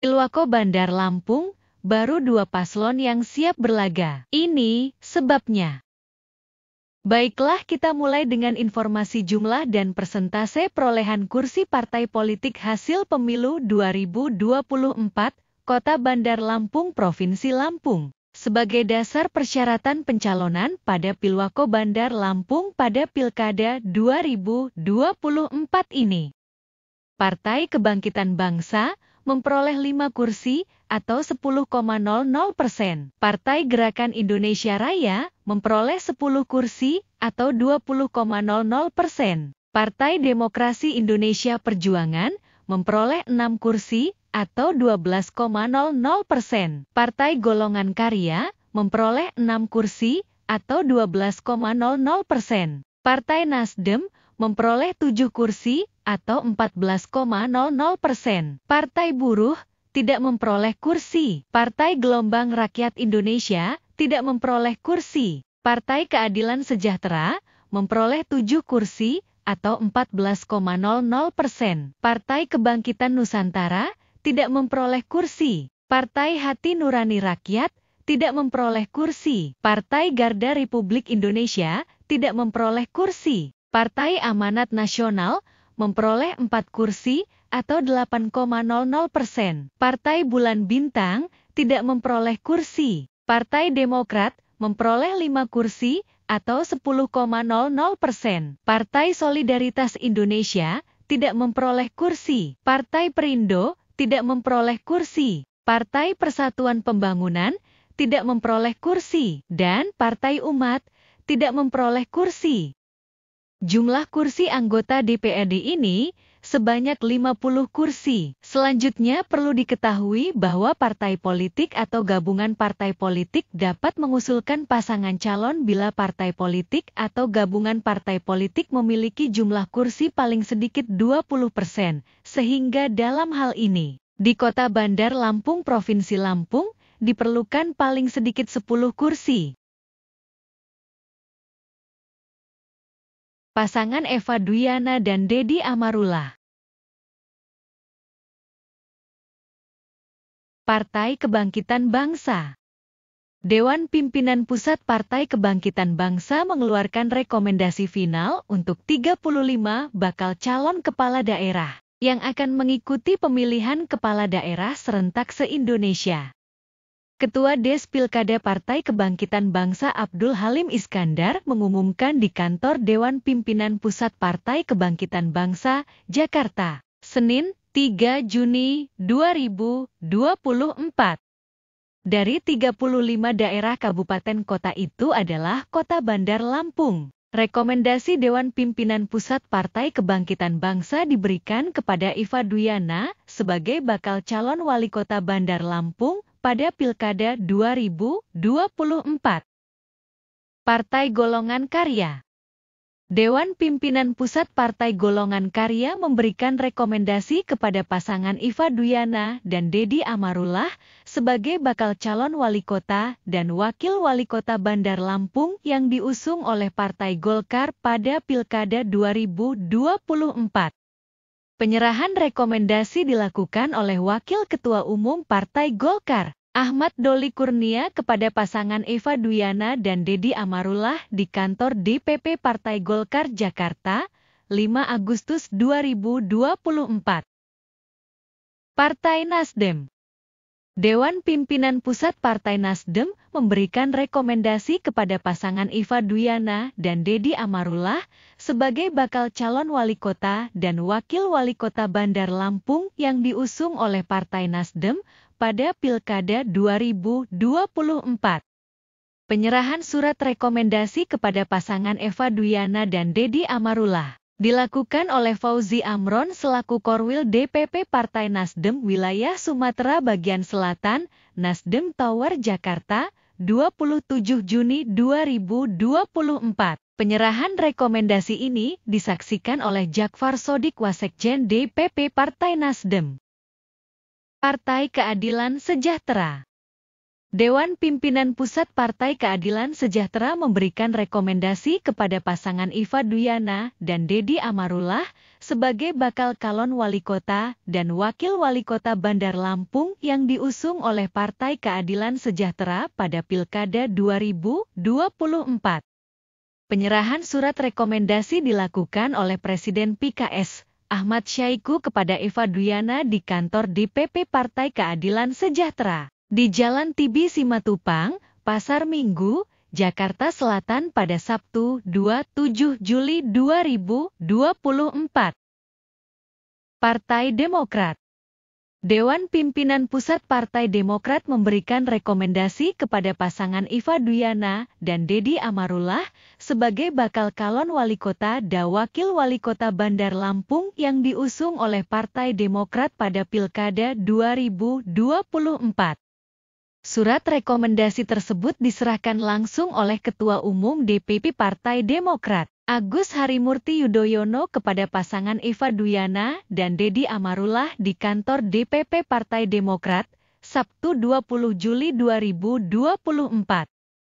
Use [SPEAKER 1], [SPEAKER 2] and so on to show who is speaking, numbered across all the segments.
[SPEAKER 1] Pilwako Bandar Lampung, baru 2 paslon yang siap berlaga. Ini sebabnya. Baiklah, kita mulai dengan informasi jumlah dan persentase perolehan kursi partai politik hasil pemilu 2024, Kota Bandar Lampung, Provinsi Lampung. Sebagai dasar persyaratan pencalonan pada Pilwako Bandar Lampung pada Pilkada 2024 ini. Partai Kebangkitan Bangsa memperoleh 5 kursi atau 10,00%. Partai Gerakan Indonesia Raya memperoleh 10 kursi atau 20,00%. Partai Demokrasi Indonesia Perjuangan memperoleh 6 kursi atau 12,00%. Partai Golongan Karya memperoleh 6 kursi atau 12,00%. Partai Nasdem memperoleh 7 kursi atau 14,00%. Partai Buruh tidak memperoleh kursi. Partai Gelombang Rakyat Indonesia tidak memperoleh kursi. Partai Keadilan Sejahtera memperoleh 7 kursi atau 14,00%. Partai Kebangkitan Nusantara tidak memperoleh kursi. Partai Hati Nurani Rakyat tidak memperoleh kursi. Partai Garda Republik Indonesia tidak memperoleh kursi. Partai Amanat Nasional memperoleh 4 kursi atau 8,00%. Partai Bulan Bintang tidak memperoleh kursi. Partai Demokrat memperoleh 5 kursi atau 10,00%. Partai Solidaritas Indonesia tidak memperoleh kursi. Partai Perindo tidak memperoleh kursi. Partai Persatuan Pembangunan tidak memperoleh kursi. Dan Partai Umat tidak memperoleh kursi. Jumlah kursi anggota DPRD ini sebanyak 50 kursi. Selanjutnya perlu diketahui bahwa partai politik atau gabungan partai politik dapat mengusulkan pasangan calon bila partai politik atau gabungan partai politik memiliki jumlah kursi paling sedikit 20%. Sehingga dalam hal ini, di Kota Bandar Lampung, Provinsi Lampung, diperlukan paling sedikit 10 kursi. Pasangan Eva Duyana dan Deddy Amarullah. Partai Kebangkitan Bangsa. Dewan Pimpinan Pusat Partai Kebangkitan Bangsa mengeluarkan rekomendasi final untuk 35 bakal calon kepala daerah yang akan mengikuti pemilihan kepala daerah serentak se-Indonesia. Ketua Des Pilkada Partai Kebangkitan Bangsa Abdul Halim Iskandar mengumumkan di kantor Dewan Pimpinan Pusat Partai Kebangkitan Bangsa, Jakarta, Senin, 3 Juni 2024. Dari 35 daerah kabupaten kota itu adalah Kota Bandar Lampung. Rekomendasi Dewan Pimpinan Pusat Partai Kebangkitan Bangsa diberikan kepada Eva Duyana sebagai bakal calon wali kota Bandar Lampung pada Pilkada 2024. Partai Golongan Karya. Dewan Pimpinan Pusat Partai Golongan Karya memberikan rekomendasi kepada pasangan Eva Duyana dan Deddy Amarullah sebagai bakal calon wali kota dan wakil wali kota Bandar Lampung yang diusung oleh Partai Golkar pada Pilkada 2024. Penyerahan rekomendasi dilakukan oleh Wakil Ketua Umum Partai Golkar, Ahmad Doli Kurnia kepada pasangan Eva Duyana dan Deddy Amarullah di kantor DPP Partai Golkar Jakarta, 5 Agustus 2024. Partai Nasdem. Dewan Pimpinan Pusat Partai Nasdem memberikan rekomendasi kepada pasangan Eva Duyana dan Deddy Amarullah sebagai bakal calon wali kota dan wakil wali kota Bandar Lampung yang diusung oleh Partai Nasdem pada Pilkada 2024. Penyerahan surat rekomendasi kepada pasangan Eva Duyana dan Deddy Amarullah dilakukan oleh Fauzi Amron selaku Korwil DPP Partai Nasdem Wilayah Sumatera Bagian Selatan, Nasdem Tower Jakarta, 27 Juni 2024. Penyerahan rekomendasi ini disaksikan oleh Jakfar Sodik Wasekjen DPP Partai Nasdem. Partai Keadilan Sejahtera. Dewan Pimpinan Pusat Partai Keadilan Sejahtera memberikan rekomendasi kepada pasangan Eva Duyana dan Deddy Amarullah sebagai bakal calon wali kota dan wakil wali kota Bandar Lampung yang diusung oleh Partai Keadilan Sejahtera pada Pilkada 2024. Penyerahan surat rekomendasi dilakukan oleh Presiden PKS, Ahmad Syaiqo kepada Eva Duyana di kantor DPP Partai Keadilan Sejahtera, di Jalan Tibi Simatupang, Pasar Minggu, Jakarta Selatan pada Sabtu 27 Juli 2024. Partai Demokrat. Dewan Pimpinan Pusat Partai Demokrat memberikan rekomendasi kepada pasangan Eva Duyana dan Deddy Amarullah sebagai bakal calon wali kota dan wakil wali kota Bandar Lampung yang diusung oleh Partai Demokrat pada Pilkada 2024. Surat rekomendasi tersebut diserahkan langsung oleh Ketua Umum DPP Partai Demokrat, Agus Harimurti Yudhoyono kepada pasangan Eva Duyana dan Deddy Amarullah di kantor DPP Partai Demokrat, Sabtu 20 Juli 2024.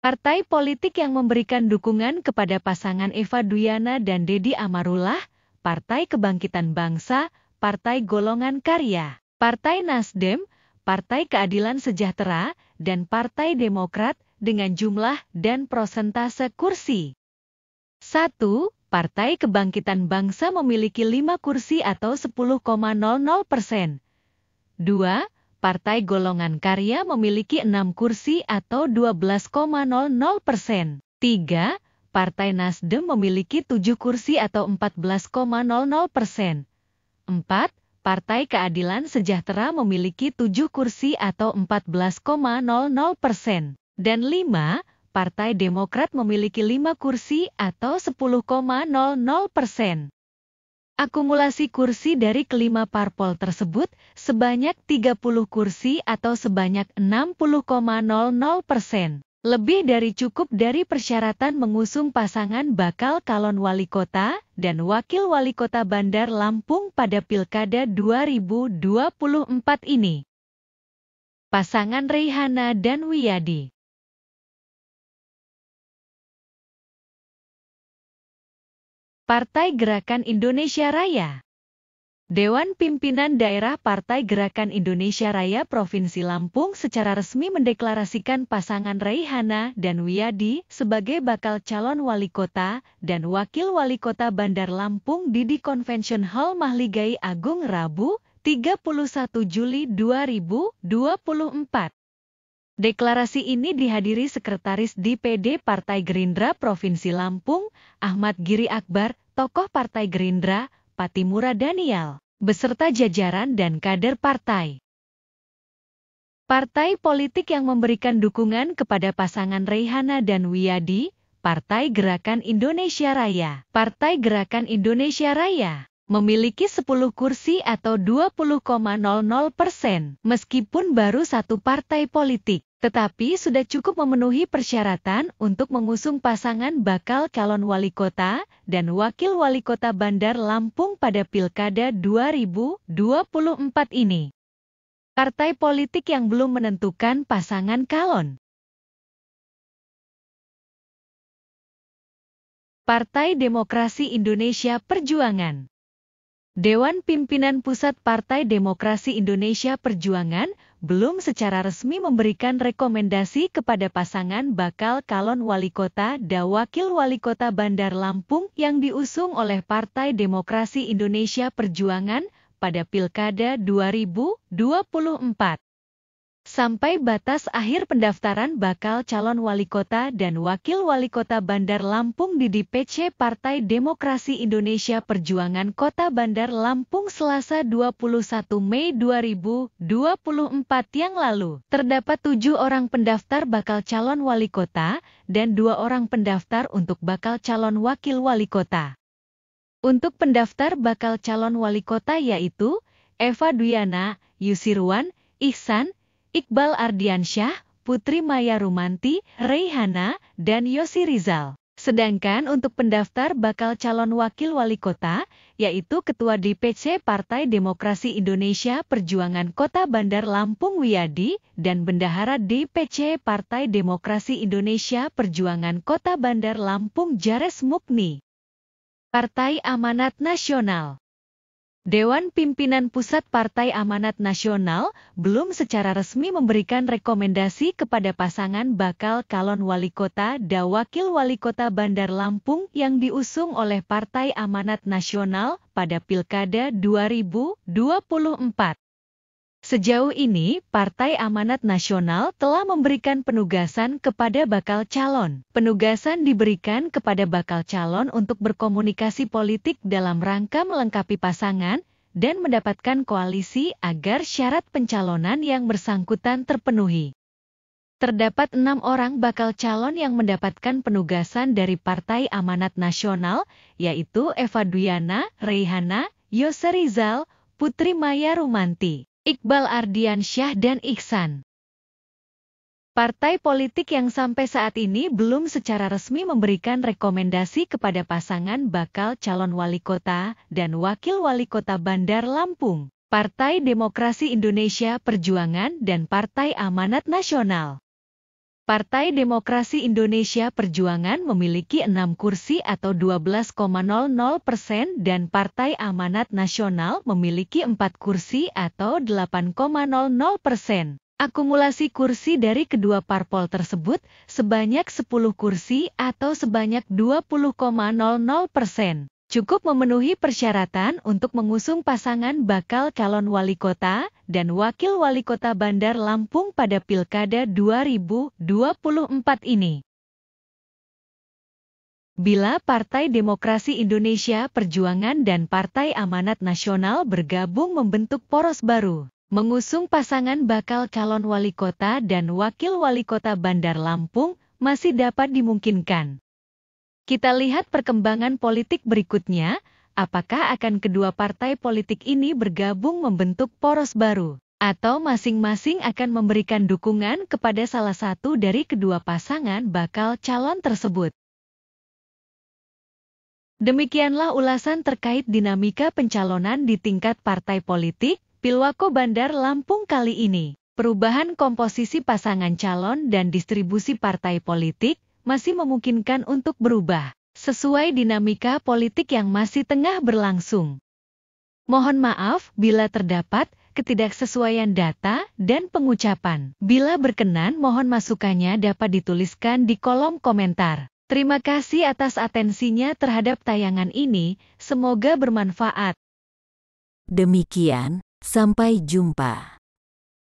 [SPEAKER 1] Partai politik yang memberikan dukungan kepada pasangan Eva Duyana dan Deddy Amarullah, Partai Kebangkitan Bangsa, Partai Golongan Karya, Partai Nasdem, Partai Keadilan Sejahtera, dan Partai Demokrat dengan jumlah dan persentase kursi. 1. Partai Kebangkitan Bangsa memiliki 5 kursi atau 10,00%. 2. Partai Golongan Karya memiliki 6 kursi atau 12,00%. 3. Partai Nasdem memiliki 7 kursi atau 14,00%. 4. Partai Keadilan Sejahtera memiliki 7 kursi atau 14,00%. Dan 5. Partai Demokrat memiliki 5 kursi atau 10,00%. Akumulasi kursi dari kelima parpol tersebut sebanyak 30 kursi atau sebanyak 60,00%. Lebih dari cukup dari persyaratan mengusung pasangan bakal calon wali kota dan wakil wali kota Bandar Lampung pada Pilkada 2024 ini. Pasangan Reihana dan Wiyadi. Partai Gerakan Indonesia Raya. Dewan Pimpinan Daerah Partai Gerakan Indonesia Raya Provinsi Lampung secara resmi mendeklarasikan pasangan Reihana dan Wiyadi sebagai bakal calon wali kota dan wakil wali kota Bandar Lampung di Convention Hall Mahligai Agung Rabu, 31 Juli 2024. Deklarasi ini dihadiri Sekretaris DPD Partai Gerindra Provinsi Lampung, Ahmad Giri Akbar, tokoh Partai Gerindra, Patimura Daniel, beserta jajaran dan kader partai. Partai politik yang memberikan dukungan kepada pasangan Reihana dan Wiyadi, Partai Gerakan Indonesia Raya. Partai Gerakan Indonesia Raya memiliki 10 kursi atau 20,00%, meskipun baru satu partai politik. Tetapi sudah cukup memenuhi persyaratan untuk mengusung pasangan bakal calon wali kota dan wakil wali kota Bandar Lampung pada Pilkada 2024 ini. Partai politik yang belum menentukan pasangan calon. Partai Demokrasi Indonesia Perjuangan. Dewan Pimpinan Pusat Partai Demokrasi Indonesia Perjuangan belum secara resmi memberikan rekomendasi kepada pasangan bakal calon wali kota dan wakil wali kota Bandar Lampung yang diusung oleh Partai Demokrasi Indonesia Perjuangan pada Pilkada 2024. Sampai batas akhir pendaftaran bakal calon wali kota dan wakil wali kota Bandar Lampung di DPC Partai Demokrasi Indonesia Perjuangan Kota Bandar Lampung Selasa 21 Mei 2024 yang lalu. Terdapat 7 orang pendaftar bakal calon wali kota dan 2 orang pendaftar untuk bakal calon wakil wali kota. Untuk pendaftar bakal calon wali kota yaitu Eva Duyana, Yusirwan, Ihsan, Iqbal Ardiansyah, Putri Maya Rumanti, Reihana, dan Yosi Rizal. Sedangkan untuk pendaftar bakal calon wakil wali kota, yaitu Ketua DPC Partai Demokrasi Indonesia Perjuangan Kota Bandar Lampung Wiyadi, dan Bendahara DPC Partai Demokrasi Indonesia Perjuangan Kota Bandar Lampung Jares Mukni. Partai Amanat Nasional. Dewan Pimpinan Pusat Partai Amanat Nasional belum secara resmi memberikan rekomendasi kepada pasangan bakal calon wali kota dan wakil wali kota Bandar Lampung yang diusung oleh Partai Amanat Nasional pada Pilkada 2024. Sejauh ini, Partai Amanat Nasional telah memberikan penugasan kepada bakal calon. Penugasan diberikan kepada bakal calon untuk berkomunikasi politik dalam rangka melengkapi pasangan dan mendapatkan koalisi agar syarat pencalonan yang bersangkutan terpenuhi. Terdapat 6 orang bakal calon yang mendapatkan penugasan dari Partai Amanat Nasional, yaitu Eva Duyana, Reihana, Yose Rizal, Putri Maya Rumanti, Iqbal Ardiansyah dan Ihsan. Partai politik yang sampai saat ini belum secara resmi memberikan rekomendasi kepada pasangan bakal calon wali kota dan wakil wali kota Bandar Lampung, Partai Demokrasi Indonesia Perjuangan dan Partai Amanat Nasional. Partai Demokrasi Indonesia Perjuangan memiliki 6 kursi atau 12,00% dan Partai Amanat Nasional memiliki 4 kursi atau 8,00%. Akumulasi kursi dari kedua parpol tersebut sebanyak 10 kursi atau sebanyak 20,00%. Cukup memenuhi persyaratan untuk mengusung pasangan bakal calon wali kota dan wakil wali kota Bandar Lampung pada Pilkada 2024 ini. Bila Partai Demokrasi Indonesia Perjuangan dan Partai Amanat Nasional bergabung membentuk poros baru, mengusung pasangan bakal calon wali kota dan wakil wali kota Bandar Lampung masih dapat dimungkinkan. Kita lihat perkembangan politik berikutnya, apakah akan kedua partai politik ini bergabung membentuk poros baru, atau masing-masing akan memberikan dukungan kepada salah satu dari kedua pasangan bakal calon tersebut. Demikianlah ulasan terkait dinamika pencalonan di tingkat partai politik, Pilwako Bandar Lampung kali ini. Perubahan komposisi pasangan calon dan distribusi partai politik masih memungkinkan untuk berubah, sesuai dinamika politik yang masih tengah berlangsung. Mohon maaf bila terdapat ketidaksesuaian data dan pengucapan. Bila berkenan, mohon masukannya dapat dituliskan di kolom komentar. Terima kasih atas atensinya terhadap tayangan ini, semoga bermanfaat.
[SPEAKER 2] Demikian, sampai jumpa.